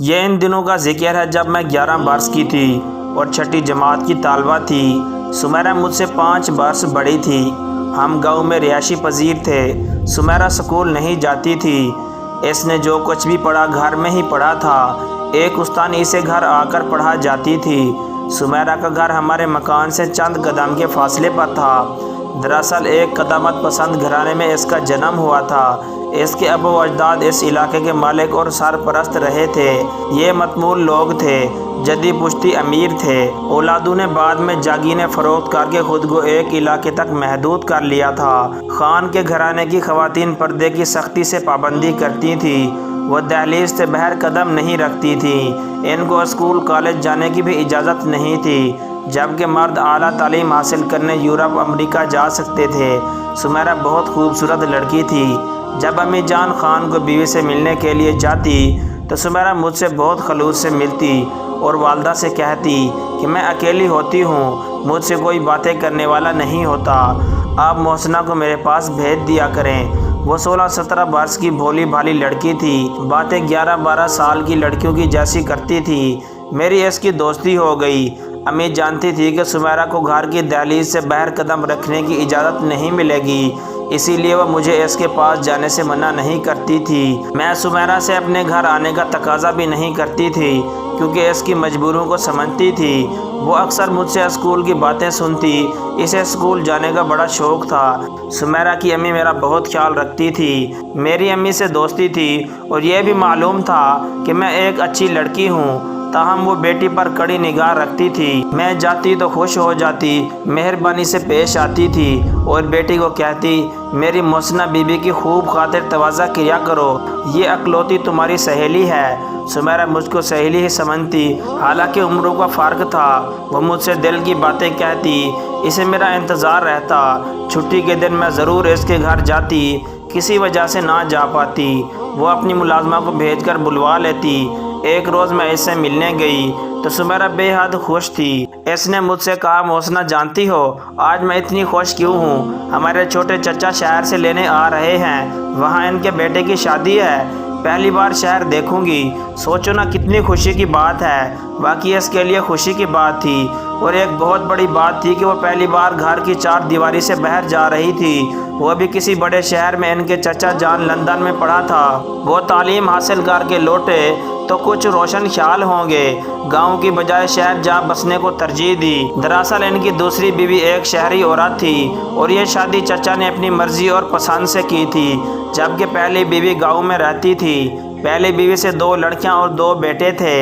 یہ ان دنوں کا ذکر ہے جب میں 11 برس کی تھی اور چھٹی جماعت کی طالبہ تھی۔ سمیرہ مجھ سے 5 برس بڑی تھی۔ ہم گاؤں میں رہائشی پذیر تھے۔ سمیرہ سکول نہیں جاتی تھی۔ اس نے جو کچھ بھی پڑھا گھر میں ہی پڑھا تھا۔ ایک استانی اسے گھر آ کر پڑھا جاتی تھی۔ سمیرہ کا گھر ہمارے مکان سے چند قدم کے فاصلے پر تھا۔ دراصل ایک قدامت پسند گھرانے میں اس کا جنم ہوا تھا۔ اس کے ابا و اجداد اس علاقے کے مالک اور سرپرست رہے تھے۔ یہ متمول لوگ تھے، جدی پشتی امیر تھے۔ اولادوں نے بعد میں جاگیریں فروخت کر کے خود کو ایک علاقے تک محدود کر لیا تھا۔ خان کے گھرانے کی خواتین پردے کی سختی سے پابندی کرتی تھیں۔ وہ دہلیز سے باہر قدم نہیں رکھتی تھیں۔ ان کو اسکول کالج جانے کی بھی اجازت نہیں تھی، جبکہ مرد اعلیٰ تعلیم حاصل کرنے یورپ امریکہ جا سکتے تھے۔ سمیرہ بہت خوبصورت لڑکی تھی۔ جب امی جان خان کو بیوی سے ملنے کے لیے جاتی تو سمیرہ مجھ سے بہت خلوص سے ملتی اور والدہ سے کہتی کہ میں اکیلی ہوتی ہوں، مجھ سے کوئی باتیں کرنے والا نہیں ہوتا، آپ محسنہ کو میرے پاس بھیج دیا کریں۔ وہ 16-17 برس کی بھولی بھالی لڑکی تھی، باتیں 11-12 سال کی لڑکیوں کی جیسی کرتی تھی۔ میری اس کی دوستی ہو گئی۔ امی جانتی تھی کہ سمیرہ کو گھر کی دہلیز سے باہر قدم رکھنے کی اجازت نہیں ملے گی، اسی لیے وہ مجھے اس کے پاس جانے سے منع نہیں کرتی تھی۔ میں سمیرہ سے اپنے گھر آنے کا تقاضا بھی نہیں کرتی تھی، کیونکہ اس کی مجبوریوں کو سمجھتی تھی۔ وہ اکثر مجھ سے اسکول کی باتیں سنتی۔ اسے اسکول جانے کا بڑا شوق تھا۔ سمیرہ کی امی میرا بہت خیال رکھتی تھی۔ میری امی سے دوستی تھی اور یہ بھی معلوم تھا کہ میں ایک اچھی لڑکی ہوں، تاہم وہ بیٹی پر کڑی نگاہ رکھتی تھی۔ میں جاتی تو خوش ہو جاتی، مہربانی سے پیش آتی تھی اور بیٹی کو کہتی میری محسنہ بی بی کی خوب خاطر تواضع کیا کرو، یہ اکلوتی تمہاری سہیلی ہے۔ سمیرہ مجھ کو سہیلی ہی سمجھتی، حالانکہ عمروں کا فرق تھا۔ وہ مجھ سے دل کی باتیں کہتی، اسے میرا انتظار رہتا۔ چھٹی کے دن میں ضرور اس کے گھر جاتی، کسی وجہ سے نہ جا پاتی وہ اپنی ملازمہ کو بھیج کر بلوا لیتی۔ ایک روز میں اس سے ملنے گئی تو سمیرہ بے حد خوش تھی۔ اس نے مجھ سے کہا محسنہ جانتی ہو آج میں اتنی خوش کیوں ہوں؟ ہمارے چھوٹے چچا شہر سے لینے آ رہے ہیں، وہاں ان کے بیٹے کی شادی ہے، پہلی بار شہر دیکھوں گی، سوچو نا کتنی خوشی کی بات ہے۔ واقعی اس کے لیے خوشی کی بات تھی، اور ایک بہت بڑی بات تھی کہ وہ پہلی بار گھر کی 4 دیواری سے باہر جا رہی تھی، وہ بھی کسی بڑے شہر میں۔ ان کے چچا جان لندن میں پڑھا تھا، وہ تعلیم حاصل کر کے لوٹے تو کچھ روشن خیال ہوں گے، گاؤں کی بجائے شہر جا بسنے کو ترجیح دی۔ دراصل ان کی دوسری بیوی ایک شہری عورت تھی اور یہ شادی چچا نے اپنی مرضی اور پسند سے کی تھی، جبکہ پہلی بیوی گاؤں میں رہتی تھی۔ پہلی بیوی سے 2 لڑکیاں اور 2 بیٹے تھے۔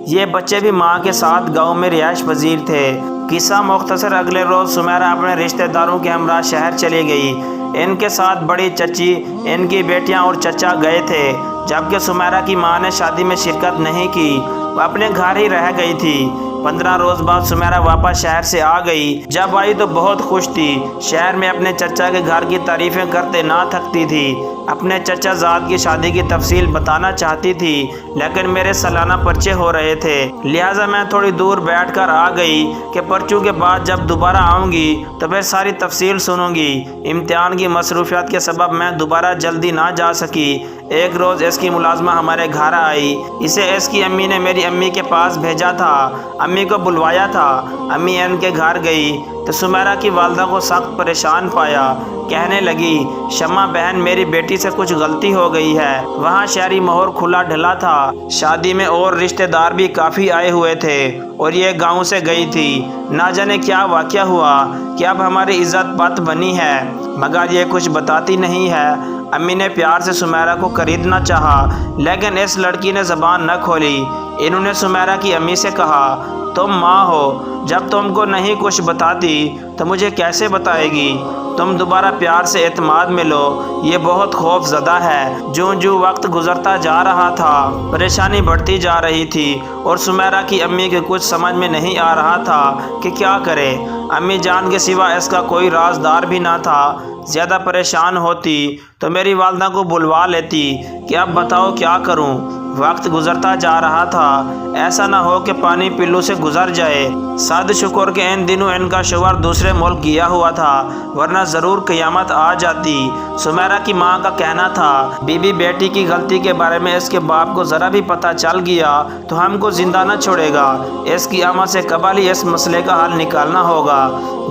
یہ بچے بھی ماں کے ساتھ گاؤں میں رہائش پذیر تھے۔ قصہ مختصر، اگلے روز سمیرہ اپنے رشتہ داروں کے ہمراہ شہر چلی گئی۔ ان کے ساتھ بڑی چچی، ان کی بیٹیاں اور چچا گئے تھے، جبکہ سمیرہ کی ماں نے شادی میں شرکت نہیں کی، وہ اپنے گھر ہی رہ گئی تھی۔ 15 روز بعد سمیرہ واپس شہر سے آ گئی۔ جب آئی تو بہت خوش تھی۔ شہر میں اپنے چچا کے گھر کی تعریفیں کرتے نہ تھکتی تھی۔ اپنے چچا زاد کی شادی کی تفصیل بتانا چاہتی تھی، لیکن میرے سالانہ پرچے ہو رہے تھے، لہٰذا میں تھوڑی دور بیٹھ کر آ گئی کہ پرچوں کے بعد جب دوبارہ آؤں گی تو پھر ساری تفصیل سنوں گی۔ امتحان کی مصروفیات کے سبب میں دوبارہ جلدی نہ جا سکی۔ ایک روز اس کی ملازمہ ہمارے گھر آئی۔ اسے اس کی امی نے میری امی کے پاس بھیجا تھا، امی کو بلوایا تھا۔ امی ان کے گھر گئی تو سمیرہ کی والدہ کو سخت پریشان پایا۔ کہنے لگی شمع بہن میری بیٹی سے کچھ غلطی ہو گئی ہے۔ وہاں شہری ماحول کھلا ڈھلا تھا، شادی میں اور رشتہ دار بھی کافی آئے ہوئے تھے اور یہ گاؤں سے گئی تھی۔ نہ جانے کیا واقعہ ہوا کہ اب ہماری عزت پت بنی ہے، مگر یہ کچھ بتاتی نہیں ہے۔ امی نے پیار سے سمیرہ کو خریدنا چاہا، لیکن اس لڑکی نے زبان نہ کھولی۔ انہوں نے سمیرہ کی امی سے کہا تم ماں ہو، جب تم کو نہیں کچھ بتاتی تو مجھے کیسے بتائے گی؟ تم دوبارہ پیار سے اعتماد میں لو، یہ بہت خوف زدہ ہے۔ جو وقت گزرتا جا رہا تھا پریشانی بڑھتی جا رہی تھی اور سمیرہ کی امی کے کچھ سمجھ میں نہیں آ رہا تھا کہ کیا کرے۔ امی جان کے سوا اس کا کوئی رازدار بھی نہ تھا۔ زیادہ پریشان ہوتی تو میری والدہ کو بلوا لیتی کہ اب بتاؤ کیا کروں۔ وقت گزرتا جا رہا تھا، ایسا نہ ہو کہ پانی پلو سے گزر جائے۔ صد شکر کہ ان دنوں ان کا شوہر دوسرے ملک گیا ہوا تھا، ورنہ ضرور قیامت آ جاتی۔ سمیرہ کی ماں کا کہنا تھا بی بی بیٹی کی غلطی کے بارے میں اس کے باپ کو ذرا بھی پتہ چل گیا تو ہم کو زندہ نہ چھوڑے گا، اس کی اماں سے قبل ہی اس مسئلے کا حل نکالنا ہوگا۔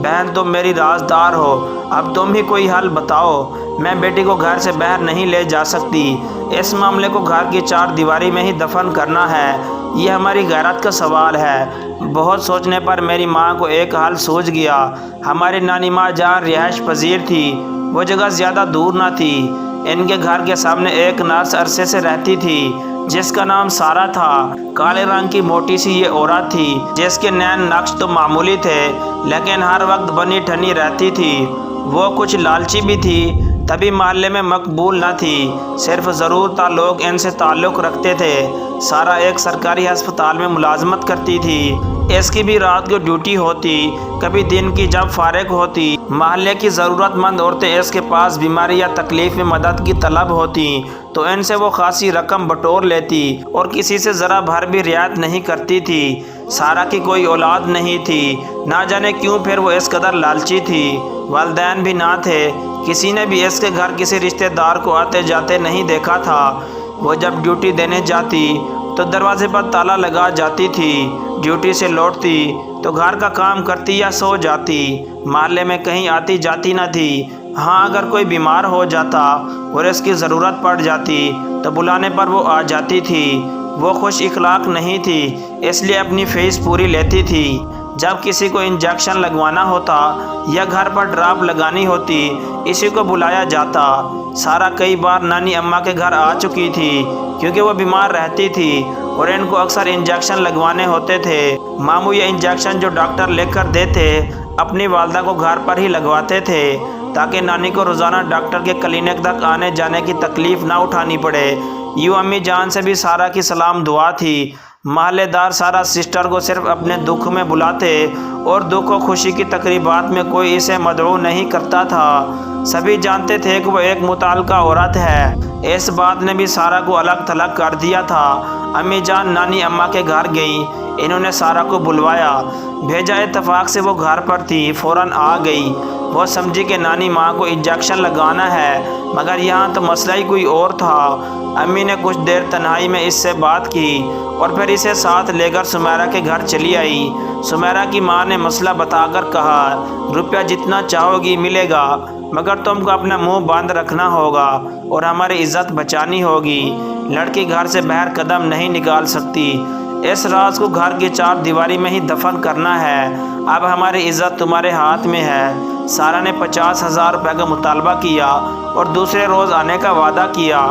بہن تم میری رازدار ہو، اب تم ہی کوئی حل بتاؤ، میں بیٹی کو گھر سے باہر نہیں لے جا سکتی، اس معاملے کو گھر کی چار دیواری میں ہی دفن کرنا ہے، یہ ہماری غیرت کا سوال ہے۔ بہت سوچنے پر میری ماں کو ایک حل سوچ گیا۔ ہماری نانی ماں جہاں رہائش پذیر تھی وہ جگہ زیادہ دور نہ تھی، ان کے گھر کے سامنے ایک نرس عرصے سے رہتی تھی جس کا نام سارہ تھا۔ کالے رنگ کی موٹی سی یہ عورت تھی جس کے نین نقش تو معمولی تھے لیکن ہر وقت بنی ٹھنی رہتی تھی۔ وہ کچھ لالچی بھی تھی، تبھی محلے میں مقبول نہ تھی، صرف ضرور تا لوگ ان سے تعلق رکھتے تھے۔ سارہ ایک سرکاری ہسپتال میں ملازمت کرتی تھی، اس کی بھی رات کو ڈیوٹی ہوتی، کبھی دن کی جب فارغ ہوتی۔ محلے کی ضرورت مند عورتیں اس کے پاس بیماری یا تکلیف میں مدد کی طلب ہوتی تو ان سے وہ خاصی رقم بٹور لیتی اور کسی سے ذرا بھر بھی رعایت نہیں کرتی تھی۔ سارہ کی کوئی اولاد نہیں تھی، نہ جانے کیوں پھر وہ اس قدر لالچی تھی۔ والدین بھی نہ تھے، کسی نے بھی اس کے گھر کسی رشتہ دار کو آتے جاتے نہیں دیکھا تھا۔ وہ جب ڈیوٹی دینے جاتی تو دروازے پر تالا لگا جاتی تھی، ڈیوٹی سے لوٹتی تو گھر کا کام کرتی یا سو جاتی، محلے میں کہیں آتی جاتی نہ تھی۔ ہاں اگر کوئی بیمار ہو جاتا اور اس کی ضرورت پڑ جاتی تو بلانے پر وہ آ جاتی تھی۔ وہ خوش اخلاق نہیں تھی، اس لیے اپنی فیس پوری لیتی تھی۔ جب کسی کو انجیکشن لگوانا ہوتا یا گھر پر ڈراپ لگانی ہوتی اسی کو بلایا جاتا۔ سارہ کئی بار نانی اماں کے گھر آ چکی تھی کیونکہ وہ بیمار رہتی تھی اور ان کو اکثر انجیکشن لگوانے ہوتے تھے۔ ماموں یہ انجیکشن جو ڈاکٹر لکھ کر دیتے اپنی والدہ کو گھر پر ہی لگواتے تھے تاکہ نانی کو روزانہ ڈاکٹر کے کلینک تک آنے جانے کی تکلیف نہ اٹھانی پڑے۔ یوں امی جان سے بھی سارہ کی سلام دعا تھی۔ محلے دار سارہ سسٹر کو صرف اپنے دکھ میں بلاتے اور دکھ و خوشی کی تقریبات میں کوئی اسے مدعو نہیں کرتا تھا۔ سبھی جانتے تھے کہ وہ ایک متعلقہ عورت ہے، اس بات نے بھی سارہ کو الگ تھلگ کر دیا تھا۔ امی جان نانی اماں کے گھر گئیں، انہوں نے سارہ کو بلوایا، بھیجا، اتفاق سے وہ گھر پر تھی، فوراً آ گئی۔ وہ سمجھی کہ نانی ماں کو انجیکشن لگانا ہے مگر یہاں تو مسئلہ ہی کوئی اور تھا۔ امی نے کچھ دیر تنہائی میں اس سے بات کی اور پھر اسے ساتھ لے کر سمیرہ کے گھر چلی آئی۔ سمیرہ کی ماں نے مسئلہ بتا کر کہا، روپیہ جتنا چاہو گی ملے گا مگر تم کو اپنا منہ بند رکھنا ہوگا اور ہماری عزت بچانی ہوگی، لڑکی گھر سے باہر قدم نہیں نکال سکتی، اس راز کو گھر کی چار دیواری میں ہی دفن کرنا ہے، اب ہماری عزت تمہارے ہاتھ میں ہے۔ سارہ نے 50,000 روپے کا مطالبہ کیا اور دوسرے روز آنے کا وعدہ کیا۔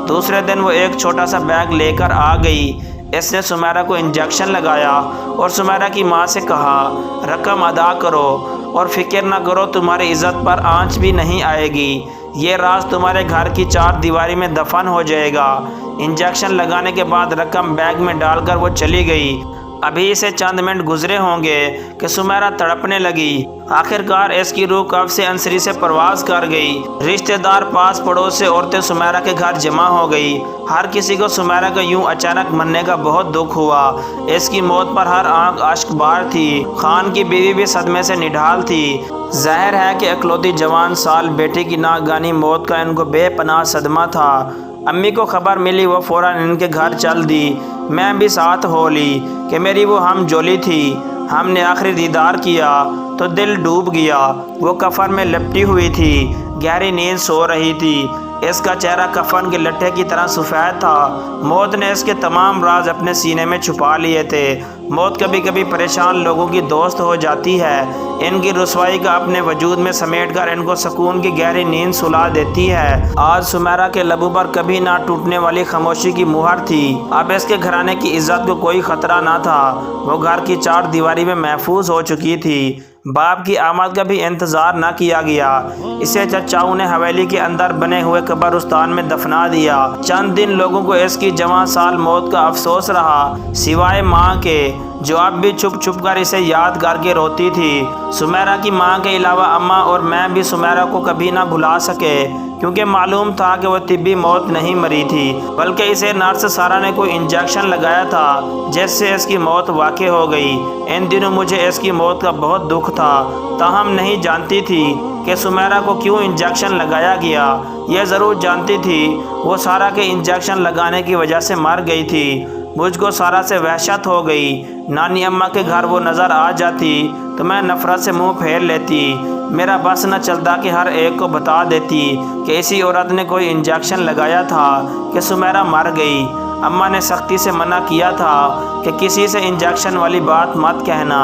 دوسرے دن وہ ایک چھوٹا سا بیگ لے کر آ گئی۔ اس نے سمیرہ کو انجیکشن لگایا اور سمیرہ کی ماں سے کہا، رقم ادا کرو اور فکر نہ کرو، تمہاری عزت پر آنچ بھی نہیں آئے گی، یہ راز تمہارے گھر کی چار دیواری میں دفن ہو جائے گا۔ انجیکشن لگانے کے بعد رقم بیگ میں ڈال کر وہ چلی گئی۔ ابھی سے چند منٹ گزرے ہوں گے کہ سمیرہ تڑپنے لگی۔ آخرکار اس کی روح کب سے انصری سے پرواز کر گئی۔ رشتہ دار، پاس پڑوس سے عورتیں سمیرہ کے گھر جمع ہو گئی۔ ہر کسی کو سمیرہ کا یوں اچانک مرنے کا بہت دکھ ہوا۔ اس کی موت پر ہر آنکھ اشک بار تھی۔ خان کی بیوی بھی صدمے سے نڈھال تھی۔ ظاہر ہے کہ اکلوتی جوان سال بیٹی کی ناگہانی موت کا ان کو بے پناہ صدمہ تھا۔ امی کو خبر ملی، وہ فوراً ان کے گھر چل دی، میں بھی ساتھ ہو لی کہ میری وہ ہم جولی تھی۔ ہم نے آخری دیدار کیا تو دل ڈوب گیا۔ وہ کفن میں لپٹی ہوئی تھی، گہری نیند سو رہی تھی، اس کا چہرہ کفن کے لٹھے کی طرح سفید تھا۔ موت نے اس کے تمام راز اپنے سینے میں چھپا لیے تھے۔ موت کبھی کبھی پریشان لوگوں کی دوست ہو جاتی ہے، ان کی رسوائی کا اپنے وجود میں سمیٹ کر ان کو سکون کی گہری نیند سلا دیتی ہے۔ آج سمیرہ کے لبوں پر کبھی نہ ٹوٹنے والی خاموشی کی مہر تھی۔ اب اس کے گھرانے کی عزت کو کوئی خطرہ نہ تھا، وہ گھر کی چار دیواری میں محفوظ ہو چکی تھی۔ باپ کی آمد کا بھی انتظار نہ کیا گیا، اسے چچاؤں نے حویلی کے اندر بنے ہوئے قبرستان میں دفنا دیا۔ چند دن لوگوں کو اس کی جوان سال موت کا افسوس رہا، سوائے ماں کے جو اب بھی چھپ چھپ کر اسے یاد کر کے روتی تھی۔ سمیرہ کی ماں کے علاوہ اماں اور میں بھی سمیرہ کو کبھی نہ بھلا سکے۔ کیونکہ معلوم تھا کہ وہ طبی موت نہیں مری تھی بلکہ اسے نرس سارا نے کوئی انجیکشن لگایا تھا جس سے اس کی موت واقع ہو گئی۔ ان دنوں مجھے اس کی موت کا بہت دکھ تھا، تاہم نہیں جانتی تھی کہ سمیرہ کو کیوں انجیکشن لگایا گیا۔ یہ ضرور جانتی تھی وہ سارا کے انجیکشن لگانے کی وجہ سے مر گئی تھی۔ مجھ کو سارا سے وحشت ہو گئی۔ نانی اماں کے گھر وہ نظر آ جاتی تو میں نفرت سے منہ پھیر لیتی۔ میرا بس نہ چلتا کہ ہر ایک کو بتا دیتی کہ اسی عورت نے کوئی انجیکشن لگایا تھا کہ سمیرہ مر گئی۔ اماں نے سختی سے منع کیا تھا کہ کسی سے انجیکشن والی بات مت کہنا،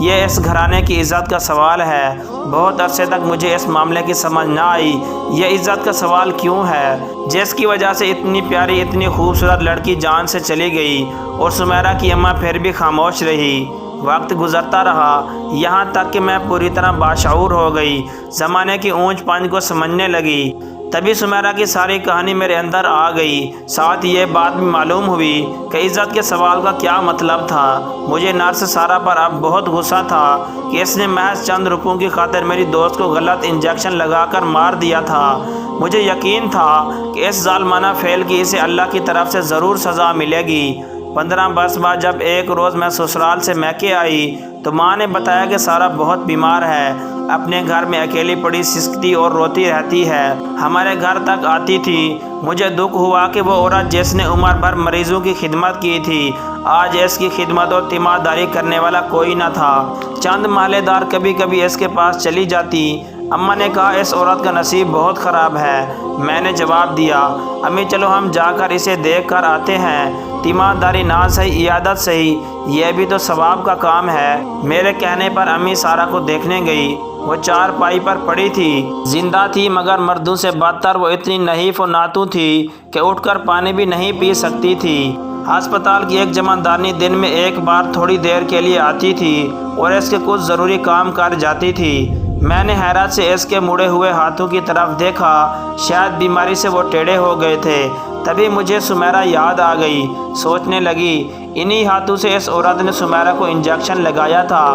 یہ اس گھرانے کی عزت کا سوال ہے۔ بہت عرصے تک مجھے اس معاملے کی سمجھ نہ آئی، یہ عزت کا سوال کیوں ہے جس کی وجہ سے اتنی پیاری اتنی خوبصورت لڑکی جان سے چلی گئی اور سمیرہ کی اماں پھر بھی خاموش رہی۔ وقت گزرتا رہا یہاں تک کہ میں پوری طرح باشعور ہو گئی، زمانے کی اونچ پانچ کو سمجھنے لگی۔ تبھی سمیرہ کی ساری کہانی میرے اندر آ گئی، ساتھ یہ بات بھی معلوم ہوئی کہ عزت کے سوال کا کیا مطلب تھا۔ مجھے نرس سارا پر اب بہت غصہ تھا کہ اس نے محض چند روپوں کی خاطر میری دوست کو غلط انجیکشن لگا کر مار دیا تھا۔ مجھے یقین تھا کہ اس ظالمانہ فعل کی اسے اللہ کی طرف سے ضرور سزا ملے گی۔ 15 برس بعد جب ایک روز میں سسرال سے میکے آئی تو ماں نے بتایا کہ سارا بہت بیمار ہے، اپنے گھر میں اکیلی پڑی سسکتی اور روتی رہتی ہے، ہمارے گھر تک آتی تھی۔ مجھے دکھ ہوا کہ وہ عورت جس نے عمر بھر مریضوں کی خدمت کی تھی آج اس کی خدمت اور تیمارداری کرنے والا کوئی نہ تھا۔ چند محلے دار کبھی کبھی اس کے پاس چلی جاتی۔ اماں نے کہا اس عورت کا نصیب بہت خراب ہے۔ میں نے جواب دیا امی چلو ہم جا کر اسے دیکھ کر آتے ہیں، تیمارداری نہ صحیح عیادت صحیح، یہ بھی تو ثواب کا کام ہے۔ میرے کہنے پر امی سارا کو دیکھنے گئی۔ وہ چارپائی پر پڑی تھی، زندہ تھی مگر مردوں سے بدتر وہ اتنی نحیف و ناتو تھی کہ اٹھ کر پانی بھی نہیں پی سکتی تھی۔ ہسپتال کی ایک جمعدارنی دن میں ایک بار تھوڑی دیر کے لیے آتی تھی اور اس کے کچھ ضروری کام کر جاتی تھی۔ میں نے حیرت سے اس کے مڑے ہوئے ہاتھوں کی طرف دیکھا، شاید بیماری سے وہ ٹیڑھے ہو گئے تھے۔ تبھی مجھے سمیرہ یاد آ گئی، سوچنے لگی انہی ہاتھوں سے اس عورت نے سمیرہ کو انجیکشن لگایا تھا۔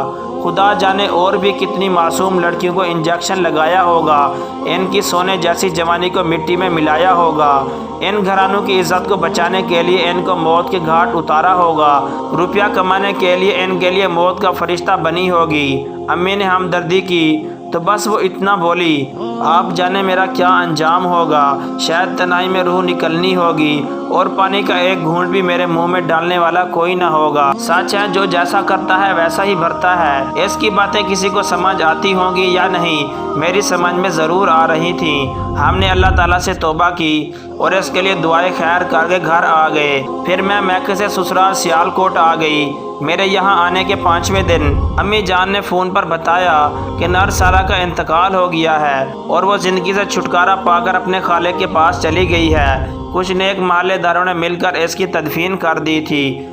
خدا جانے اور بھی کتنی معصوم لڑکیوں کو انجیکشن لگایا ہوگا، ان کی سونے جیسی جوانی کو مٹی میں ملایا ہوگا، ان گھرانوں کی عزت کو بچانے کے لیے ان کو موت کے گھاٹ اتارا ہوگا، روپیہ کمانے کے لیے ان کے لیے موت کا فرشتہ بنی ہوگی۔ امی نے ہمدردی کی تو بس وہ اتنا بولی آپ جانے میرا کیا انجام ہوگا، شاید تنہائی میں روح نکلنی ہوگی اور پانی کا ایک گھونٹ بھی میرے منہ میں ڈالنے والا کوئی نہ ہوگا۔ سچ ہے جو جیسا کرتا ہے ویسا ہی بھرتا ہے۔ اس کی باتیں کسی کو سمجھ آتی ہوں گی یا نہیں، میری سمجھ میں ضرور آ رہی تھیں۔ ہم نے اللہ تعالیٰ سے توبہ کی اور اس کے لیے دعائیں خیر کر کے گھر آ گئے۔ پھر میں میکے سے سسرال سیالکوٹ آ گئی۔ میرے یہاں آنے کے 5ویں دن امی جان نے فون پر بتایا کہ نرس سارا کا انتقال ہو گیا ہے اور وہ زندگی سے چھٹکارا پا کر اپنے خالق کے پاس چلی گئی ہے۔ کچھ نیک محلے داروں نے مل کر اس کی تدفین کر دی تھی۔